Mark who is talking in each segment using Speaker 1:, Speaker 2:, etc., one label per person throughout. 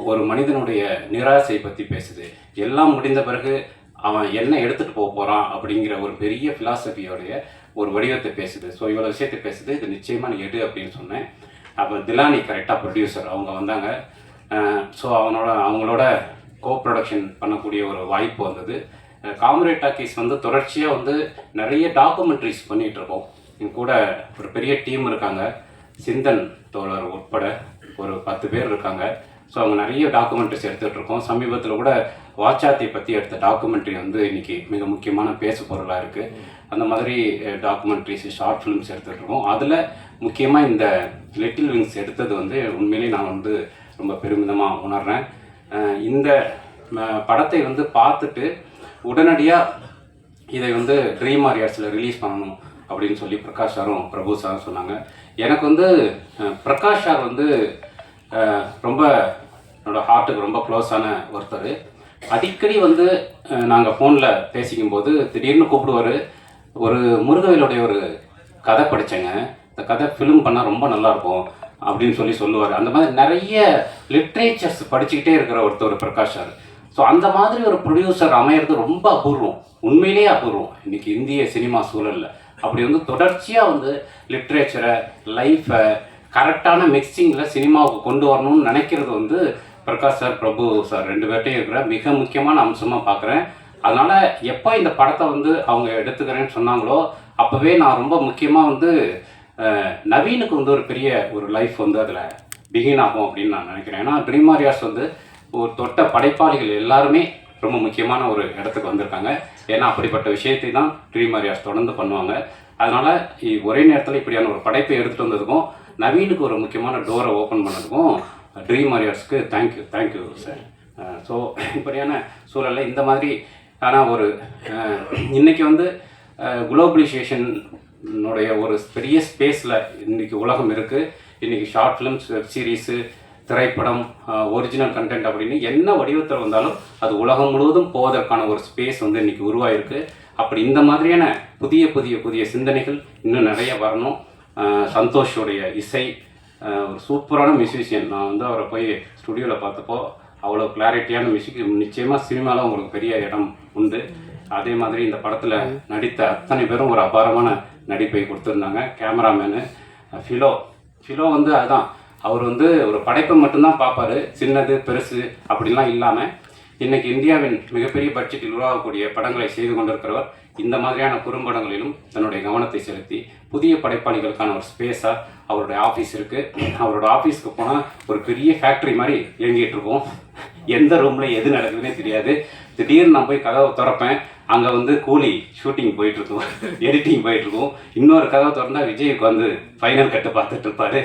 Speaker 1: ஒரு மனிதனுடைய நிராசை பற்றி பேசுது. எல்லாம் முடிந்த பிறகு அவன் என்ன எடுத்துகிட்டு போக போகிறான் அப்படிங்கிற ஒரு பெரிய ஃபிலாசபியோடைய ஒரு வடிவத்தை பேசுது. ஸோ இவ்வளோ விஷயத்தை பேசுது. இது நிச்சயமாக நீ எடு அப்படின்னு சொன்னேன். அப்போ திலானி கரெக்டாக ப்ரொடியூசர் அவங்க வந்தாங்க. ஸோ அவங்களோட கோ ப்ரொடக்ஷன் பண்ணக்கூடிய ஒரு வாய்ப்பு வந்தது. காம்ரேட் டாக்கீஸ் வந்து தொடர்ச்சியாக வந்து நிறைய டாக்குமெண்ட்ரிஸ் பண்ணிகிட்ருக்கோம். என் கூட ஒரு பெரிய டீம் இருக்காங்க. சிந்தன் தோழர் உட்பட ஒரு 10 பேர் இருக்காங்க. ஸோ அவங்க நிறைய டாக்குமெண்ட்ரிஸ் எடுத்துகிட்ருக்கோம். சமீபத்தில் கூட வாச்சாத்தியை பற்றி எடுத்த டாக்குமெண்ட்ரி வந்து இன்றைக்கி மிக முக்கியமான பேசு பொருளாக இருக்குது. அந்த மாதிரி டாக்குமெண்ட்ரிஸ், ஷார்ட் ஃபிலிம்ஸ் எடுத்துகிட்ருக்கோம். அதில் முக்கியமாக இந்த லிட்டில் விங்ஸ் எடுத்தது வந்து உண்மையிலேயே நான் வந்து ரொம்ப பெருமிதமாக உணர்கிறேன். இந்த படத்தை வந்து பார்த்துட்டு உடனடியாக இதை வந்து ட்ரீம் வாரியர்ஸில் ரிலீஸ் பண்ணணும் அப்படின்னு சொல்லி பிரகாஷ் சாரும் பிரபு சாரும் சொன்னாங்க. எனக்கு வந்து பிரகாஷ் சார் வந்து ரொம்ப என்னோடய ஹார்ட்டுக்கு ரொம்ப க்ளோஸான ஒருத்தர். அடிக்கடி வந்து நாங்கள் ஃபோனில் பேசிக்கும்போது திடீர்னு கூப்பிடுவார். ஒரு முருகவேலுடைய ஒரு கதை படித்தேங்க, இந்த கதை ஃபிலிம் பண்ணால் ரொம்ப நல்லாயிருக்கும் அப்படின்னு சொல்லுவார். அந்த மாதிரி நிறைய லிட்ரேச்சர்ஸ் படிச்சுக்கிட்டே இருக்கிற ஒருத்தர் பிரகாஷ் சார். ஸோ அந்த மாதிரி ஒரு ப்ரொடியூசர் அமையிறது ரொம்ப அபூர்வம், உண்மையிலேயே அபூர்வம் இன்றைக்கி இந்திய சினிமா சூழலில். அப்படி வந்து தொடர்ச்சியாக வந்து லிட்ரேச்சரை, லைஃப்பை கரெக்டான மிக்சிங்கில் சினிமாவுக்கு கொண்டு வரணும்னு நினைக்கிறது வந்து பிரகாஷ் சார், பிரபு சார் 2 பேர்ட்டையும் இருக்கிற மிக முக்கியமான அம்சமாக பார்க்குறேன். அதனால் எப்போ இந்த படத்தை வந்து அவங்க எடுத்துக்கிறேன்னு சொன்னாங்களோ அப்போவே நான் ரொம்ப முக்கியமாக வந்து நவீனுக்கு வந்து ஒரு பெரிய ஒரு லைஃப் வந்து அதில் பிகின் ஆகும் அப்படின்னு நான் நினைக்கிறேன். ஏன்னா ட்ரீம் வாரியர்ஸ் வந்து ஒரு தொட்ட படைப்பாளிகள் எல்லாருமே ரொம்ப முக்கியமான ஒரு இடத்துக்கு வந்திருக்காங்க. ஏன்னா அப்படிப்பட்ட விஷயத்தை தான் ட்ரீம் வாரியர்ஸ் தொடர்ந்து பண்ணுவாங்க. அதனால் ஒரே நேரத்தில் இப்படியான ஒரு படைப்பை எடுத்துகிட்டு வந்ததுக்கும் நவீனுக்கு ஒரு முக்கியமான டோரை ஓப்பன் பண்ணதுக்கும் ட்ரீம் வாரியர்ஸ்க்கு தேங்க்யூ சார். ஸோ இப்படியான சூழலில் இந்த மாதிரி ஆனால் ஒரு இன்றைக்கி வந்து குளோபலைசேஷனுடைய ஒரு பெரிய ஸ்பேஸில் இன்றைக்கி உலகம் இருக்குது. இன்றைக்கி ஷார்ட் ஃபிலிம்ஸ், வெப் சீரிஸு, திரைப்படம், ஒரிஜினல் கண்டென்ட் அப்படின்னு என்ன வடிவத்தில் வந்தாலும் அது உலகம் முழுவதும் போவதற்கான ஒரு ஸ்பேஸ் வந்து இன்றைக்கி உருவாயிருக்கு. அப்படி இந்த மாதிரியான புதிய சிந்தனைகள் இன்னும் நிறைய வரணும். சந்தோஷோடைய இசை ஒரு சூப்பரான மியூசிஷியன். நான் வந்து அவரை போய் ஸ்டுடியோவில் பார்த்தப்போ அவ்வளோ கிளாரிட்டியான மியூசிக். நிச்சயமாக சினிமாவில் உங்களுக்கு பெரிய இடம் உண்டு. அதே மாதிரி இந்த படத்தில் நடித்த அத்தனை பேரும் ஒரு அபாரமான நடிப்பை கொடுத்துருந்தாங்க. கேமராமேனு ஃபிலோ வந்து அதுதான், அவர் வந்து ஒரு படைப்பை மட்டும்தான் பார்ப்பார், சின்னது பெருசு அப்படிலாம் இல்லாமல் இன்றைக்கி இந்தியாவின் மிகப்பெரிய பட்ஜெட்டில் உருவாகக்கூடிய படங்களை செய்து கொண்டிருக்கிறவர் இந்த மாதிரியான குறும்படங்களிலும் தன்னுடைய கவனத்தை செலுத்தி புதிய படைப்பாளிகளுக்கான ஒரு ஸ்பேஸாக அவருடைய ஆஃபீஸ் இருக்குது. அவரோட ஆஃபீஸ்க்கு போனால் ஒரு பெரிய ஃபேக்ட்ரி மாதிரி இயங்கிட்டு இருக்கோம். எந்த ரூமில் எது நடக்குதுன்னே தெரியாது. திடீர்னு நான் போய் கதவை திறப்பேன், அங்கே வந்து கூலி ஷூட்டிங் போயிட்டுருக்கோம், எடிட்டிங் போயிட்டுருக்கோம். இன்னொரு கதவை திறந்தால் விஜய்க்கு வந்து ஃபைனல் கட்டு பார்த்துட்டு இருப்பார்.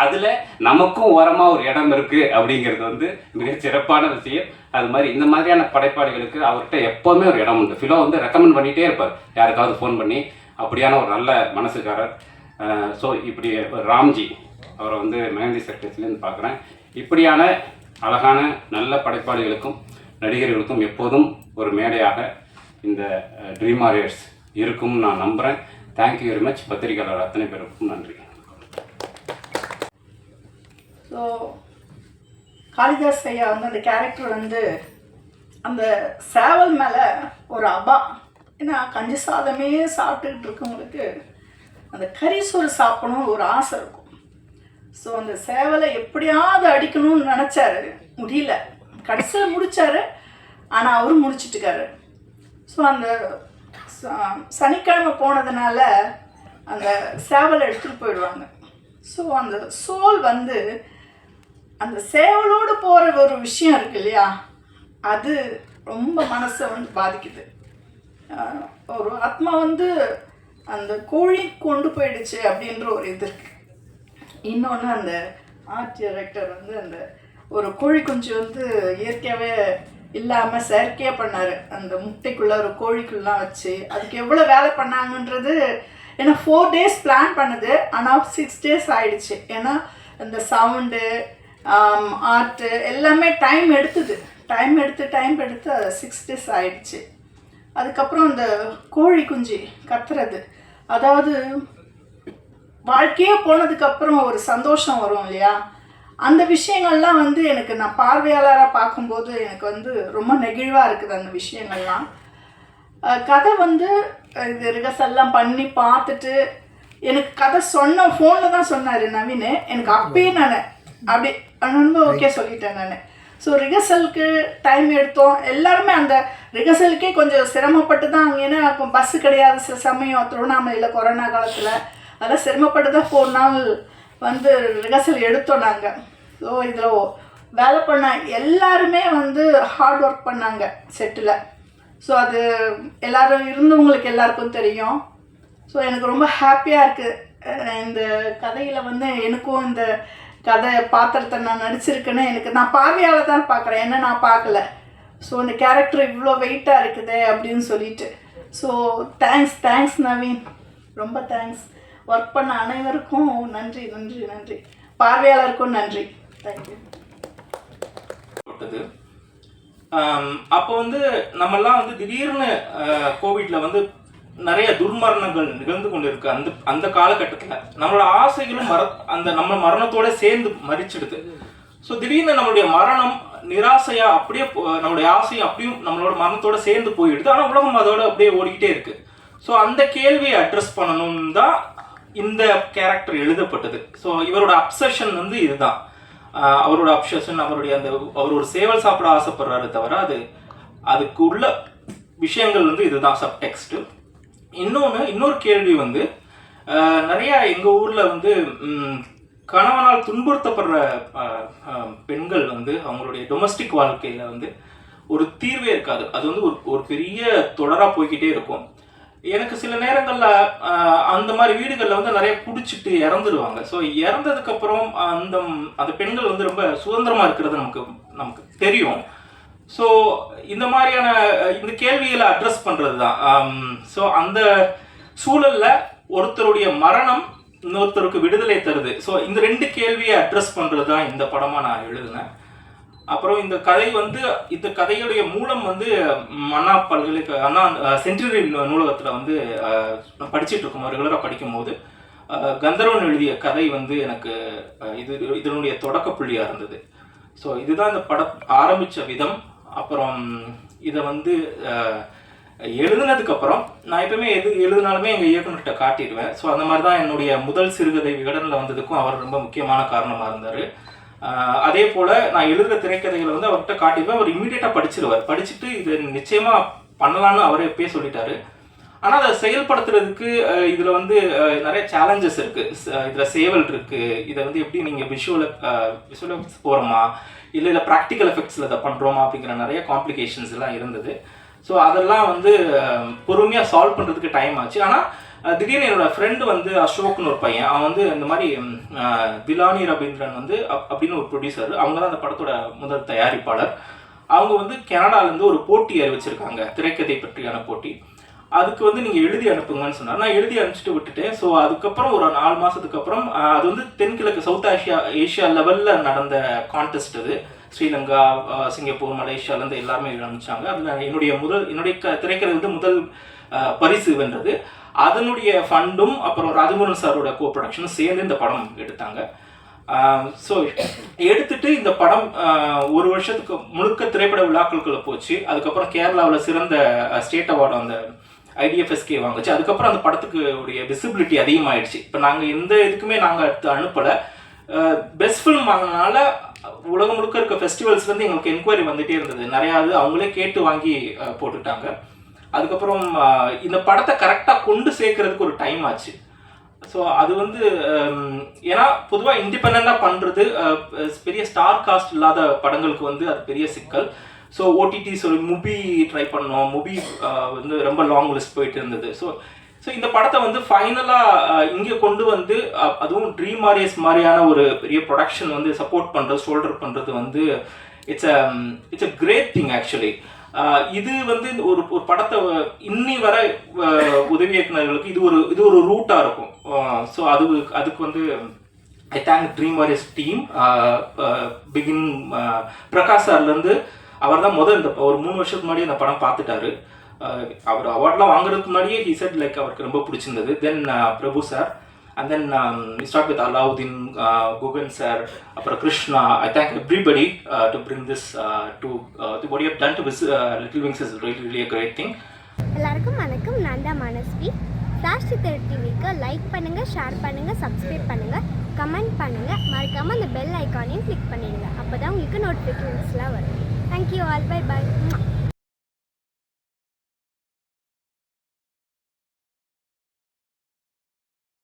Speaker 1: அதில் நமக்கும் ஓரமாக ஒரு இடம் இருக்குது அப்படிங்கிறது வந்து மிக சிறப்பான விஷயம். அது மாதிரி இந்த மாதிரியான படைப்பாளிகளுக்கு அவர்கிட்ட எப்போவுமே ஒரு இடம் உண்டு. ஃபிலோ வந்து ரெக்கமெண்ட் பண்ணிகிட்டே இருப்பார் யாருக்காவது ஃபோன் பண்ணி. அப்படியான ஒரு நல்ல மனசுக்காரர். ஸோ இப்படி ராம்ஜி அவரை வந்து மெஹந்தி சர்க்கஸ்லேருந்து பார்க்குறேன். இப்படியான அழகான நல்ல படைப்பாளிகளுக்கும் நடிகர்களுக்கும் எப்போதும் ஒரு மேடையாக இந்த ட்ரீம் வாரியர்ஸ் இருக்கும்னு நான் நம்புகிறேன். Thank you very much. பத்திரிகையாளர் அத்தனை பேருக்கும் நன்றி.
Speaker 2: ஸோ காளிதாஸ் ஐயா வந்து அந்த கேரக்டர் வந்து அந்த சேவல் மேலே ஒரு ஏன்னா கஞ்சி சாதமே சாப்பிட்டுக்கிட்டு இருக்கவங்களுக்கு அந்த கறி சோறு சாப்பிடணும்னு ஒரு ஆசை இருக்கும். ஸோ அந்த சேவலை எப்படியாவது அடிக்கணும்னு நினச்சாரு, முடியல. கடைசியில் முடித்தார், ஆனால் அவரும் முடிச்சிட்டுக்காரு. ஸோ அந்த சனிக்கிழமை போனதுனால அந்த சேவலை எடுத்துகிட்டு போயிடுவாங்க. ஸோ அந்த சோல் வந்து அந்த சேவலோடு போகிற ஒரு விஷயம் இருக்கு இல்லையா, அது ரொம்ப மனசை வந்து பாதிக்குது. ஒரு ஆத்மா வந்து அந்த கோழி கொண்டு போயிடுச்சு அப்படின்ற ஒரு இது இருக்குது. இன்னொன்று அந்த ஆர்ட் டைரக்டர் வந்து அந்த ஒரு கோழி குஞ்சு வந்து இயற்கையாகவே இல்லாமல் செயற்கையாக பண்ணார். அந்த முட்டைக்குள்ளே ஒரு கோழிக்குள்ளலாம் வச்சு அதுக்கு எவ்வளோ வேலை பண்ணாங்கன்றது. ஏன்னா 4 days பிளான் பண்ணுது, ஆனால் 6 days ஆகிடுச்சு. ஏன்னா அந்த சவுண்டு, ஆர்ட்டு எல்லாமே டைம் எடுத்து 6 days ஆகிடுச்சு. அதுக்கப்புறம் அந்த கோழி குஞ்சு கத்துறது, அதாவது வாழ்க்கையே போனதுக்கப்புறம் ஒரு சந்தோஷம் வரும் இல்லையா, அந்த விஷயங்கள்லாம் வந்து எனக்கு நான் பார்வையாளராக பார்க்கும்போது எனக்கு வந்து ரொம்ப நெகிழ்வாக இருக்குது அந்த விஷயங்கள்லாம். கதை வந்து இது ரிஹர்சல்லாம் பண்ணி பார்த்துட்டு எனக்கு கதை சொன்ன ஃபோனில் தான் சொன்னார் நவீன். எனக்கு அப்பயே நான் அப்படி ரொம்ப ஓகே சொல்லிட்டேன் நான். ஸோ ரிஹர்சலுக்கு டைம் எடுத்தோம். எல்லாருமே அந்த ரிஹர்சலுக்கே கொஞ்சம் சிரமப்பட்டு தான் அங்கே, ஏன்னா பஸ்ஸு கிடையாது சில சமயம் திருவண்ணாமலையில் கொரோனா காலத்தில். அதெல்லாம் சிரமப்பட்டு தான் 4 நாள் வந்து ரிஹர்சல் எடுத்தோம் நாங்கள். ஸோ இதில் வேலை பண்ண எல்லாருமே வந்து ஹார்ட் ஒர்க் பண்ணாங்க செட்டில். ஸோ அது எல்லோரும் இருந்தவங்களுக்கு எல்லாருக்கும் தெரியும். ஸோ எனக்கு ரொம்ப ஹாப்பியாக இருக்குது இந்த கதையில் வந்து எனக்கும் இந்த கதை பாத்திரத்தை நான் நடிச்சிருக்கேன்னு நான் பார்வையால் தான் பார்க்குறேன், ஏன்னா நான் பார்க்கல. ஸோ இந்த கேரக்டர் இவ்வளோ வெயிட்டாக இருக்குது அப்படின்னு சொல்லிட்டு. ஸோ தேங்க்ஸ் நவீன், ரொம்ப தேங்க்ஸ். ஒர்க் பண்ண அனைவருக்கும் நன்றி நன்றி நன்றி, பார்வையாளருக்கும் நன்றி. தேங்க்யூ.
Speaker 3: அப்போ வந்து நம்மெல்லாம் வந்து திடீர்னு கோவிட்ல வந்து நிறைய துர்மரணங்கள் நிகழ்ந்து கொண்டு இருக்கு. அந்த காலகட்டத்தில் நம்மளோட ஆசைகளும் நம்ம மரணத்தோட சேர்ந்து மறிச்சிடுது. ஸோ திடீர்னு நம்மளுடைய மரணம் நிராசையா அப்படியே நம்மளுடைய ஆசையும் அப்படியும் நம்மளோட மரணத்தோட சேர்ந்து போயிடுது. ஆனால் உலகம் அதோட அப்படியே ஓடிக்கிட்டே இருக்கு. ஸோ அந்த கேள்வியை அட்ரஸ் பண்ணணும் தான் இந்த கேரக்டர் எழுதப்பட்டது. ஸோ இவரோட அப்சஷன் வந்து இதுதான். அவரோட அப்சஷன், அவர் ஒரு சேவல் சாப்பிட ஆசைப்படுறாரு தவிர அதுக்கு உள்ள விஷயங்கள் வந்து இதுதான் சப்டெக்ஸ்ட். இன்னொரு கேள்வி வந்து நிறைய எங்கள் ஊரில் வந்து கணவனால் துன்புறுத்தப்படுற பெண்கள் வந்து அவங்களுடைய டொமஸ்டிக் வாழ்க்கையில் வந்து ஒரு தீர்வே இருக்காது. அது வந்து ஒரு பெரிய தொடராக போய்கிட்டே இருக்கும். எனக்கு சில நேரங்களில் அந்த மாதிரி வீடுகளில் வந்து நிறைய குடிச்சிட்டு இறந்துடுவாங்க. ஸோ இறந்ததுக்கப்புறம் அந்த பெண்கள் வந்து ரொம்ப சுதந்திரமாக இருக்கிறது நமக்கு தெரியும். ஸோ இந்த மாதிரியான இந்த கேள்விகளை அட்ரஸ் பண்ணுறது தான். ஸோ அந்த சூழலில் ஒருத்தருடைய மரணம் இன்னொருத்தருக்கு விடுதலை தருது. ஸோ இந்த 2 கேள்வியை அட்ரஸ் பண்ணுறது தான் இந்த படமாக நான் எழுதினேன். அப்புறம் இந்த கதையுடைய மூலம் வந்து அண்ணா சென்ட்ரரி நூலகத்தில் வந்து படிச்சுட்டு இருக்கோம். ரெகுலராக படிக்கும்போது கந்தர்வன் எழுதிய கதை வந்து எனக்கு இதனுடைய தொடக்க புள்ளியாக இருந்தது. ஸோ இதுதான் இந்த படம் ஆரம்பித்த விதம். அப்புறம் இதை வந்து எழுதுனதுக்கப்புறம் நான் எப்பவுமே எது எழுதினாலுமே எங்கள் இயக்குனர்கிட்ட காட்டிடுவேன். ஸோ அந்த மாதிரி தான் என்னுடைய முதல் சிறுகதை விகடனில் வந்ததுக்கும் அவர் ரொம்ப முக்கியமான காரணமாக இருந்தார். அதே போல் நான் எழுதுகிற திரைக்கதைகளை வந்து அவர்கிட்ட காட்டிடுவேன். அவர் இம்மீடியட்டாக படிச்சிருவார். படிச்சுட்டு இது நிச்சயமாக பண்ணலான்னு அவரே எப்பயே சொல்லிட்டாரு. ஆனால் அதை செயல்படுத்துறதுக்கு இதில் வந்து நிறைய சேலஞ்சஸ் இருக்குது. இதில் சேவல் இருக்குது. இதை வந்து எப்படி நீங்கள் விஷுவல் எஃபெக்ட்ஸ் போகிறோமா இல்லை ப்ராக்டிக்கல் எஃபெக்ட்ஸில் இதை பண்ணுறோமா அப்படிங்கிற நிறைய காம்ப்ளிகேஷன்ஸ் எல்லாம் இருந்தது. ஸோ அதெல்லாம் வந்து பொறுமையாக சால்வ் பண்ணுறதுக்கு டைம் ஆச்சு. ஆனால் திடீர்னு என்னோடய ஃப்ரெண்டு வந்து அசோக்னு ஒரு பையன், அவன் வந்து இந்த மாதிரி திலானி ரவீந்திரன் வந்து அப்படின்னு ஒரு ப்ரொடியூசர், அவங்க தான் அந்த படத்தோட முதல் தயாரிப்பாளர். அவங்க வந்து கனடாலேருந்து ஒரு போட்டி அறிவிச்சிருக்காங்க, திரைக்கதை பற்றியான போட்டி. அதுக்கு வந்து நீங்கள் எழுதி அனுப்புங்கன்னு சொன்னார். நான் எழுதி அனுப்பிச்சிட்டு விட்டுட்டேன். ஸோ அதுக்கப்புறம் ஒரு 4 மாதத்துக்கு அப்புறம் அது வந்து தென்கிழக்கு சவுத் ஏஷியா லெவலில் நடந்த கான்டெஸ்ட். அது ஸ்ரீலங்கா, சிங்கப்பூர், மலேசியாவிலேருந்து எல்லாருமே அனுப்பிச்சாங்க. அதில் என்னுடைய திரைக்கதை வந்து முதல் பரிசு வென்றது. அதனுடைய ஃபண்டும் அப்புறம் ராஜமுருகன் சாரோட கோ ப்ரொடக்ஷனும் சேர்ந்து இந்த படம் எடுத்தாங்க. ஸோ எடுத்துட்டு இந்த படம் 1 வருஷத்துக்கு முழுக்க திரைப்பட விழாக்களுக்குள்ள போச்சு. அதுக்கப்புறம் கேரளாவில் சிறந்த ஸ்டேட் அவார்டு அந்த IDFSK வாங்குச்சு. அதுக்கப்புறம் அந்த படத்துக்கு உடைய விசிபிலிட்டி அதிகமாகிடுச்சு. இப்போ நாங்கள் எந்த இதுக்குமே நாங்கள் அடுத்து அனுப்பலை. பெஸ்ட் ஃபிலிம் வாங்கினால உலகம் முழுக்க இருக்க ஃபெஸ்டிவல்ஸ்லேருந்து எங்களுக்கு என்கொயரி வந்துகிட்டே இருந்தது. நிறையா அவங்களே கேட்டு வாங்கி போட்டுட்டாங்க. அதுக்கப்புறம் இந்த படத்தை கரெக்டாக கொண்டு சேர்க்கறதுக்கு ஒரு டைம் ஆச்சு. ஸோ அது வந்து ஏன்னா பொதுவாக இண்டிபெண்ட்டாக பண்ணுறது பெரிய ஸ்டார் காஸ்ட் இல்லாத படங்களுக்கு வந்து அது பெரிய சிக்கல். ஸோ OTT மூவி ட்ரை பண்ணோம். மூவி வந்து ரொம்ப லாங் லிஸ்ட் போயிட்டு இருந்தது. ஸோ இந்த படத்தை வந்து ஃபைனலாக இங்கே கொண்டு வந்து அதுவும் ட்ரீம் வாரியர்ஸ் மாதிரியான ஒரு பெரிய ப்ரொடக்ஷன் வந்து சப்போர்ட் பண்ணுறது, ஷோல்டர் பண்ணுறது வந்து it's a great thing actually. இது வந்து ஒரு படத்தை இன்னி வர உதவி இயக்குநர்களுக்கு இது ஒரு ரூட்டாக இருக்கும். ஸோ அதுக்கு வந்து I thank dream warriors team. பிகின் பிரகாஷ் சார்லேருந்து அவர் தான் முதல் ஒரு 3 வருஷத்துக்கு முன்னாடி அந்த படம் பார்த்துட்டாரு. அவர் அவார்ட்லாம் வாங்குறதுக்கு முன்னாடியே ஹி செட் லைக் அவருக்கு ரொம்ப பிடிச்சிருந்தது. தென் பிரபு sir and then we start with Alauddin, Gogan sir, அப்புறம் Krishna. I thank everybody to bring this to what you have done to Little Wings is really a great thing.
Speaker 4: எல்லாருக்கும் வணக்கம். நான் தான் Manasvi. Flash சித்தர் டிவிக்கு லைக் பண்ணுங்கள், ஷேர் பண்ணுங்கள், subscribe பண்ணுங்கள், கமெண்ட் பண்ணுங்கள், மறக்காமல் அந்த பெல் ஐக்கானையும் கிளிக் பண்ணிடுங்க. அப்போ தான் உங்களுக்கு நோட்டிஃபிகேஷன்ஸ்லாம் வரும். Thank you all. Bye bye.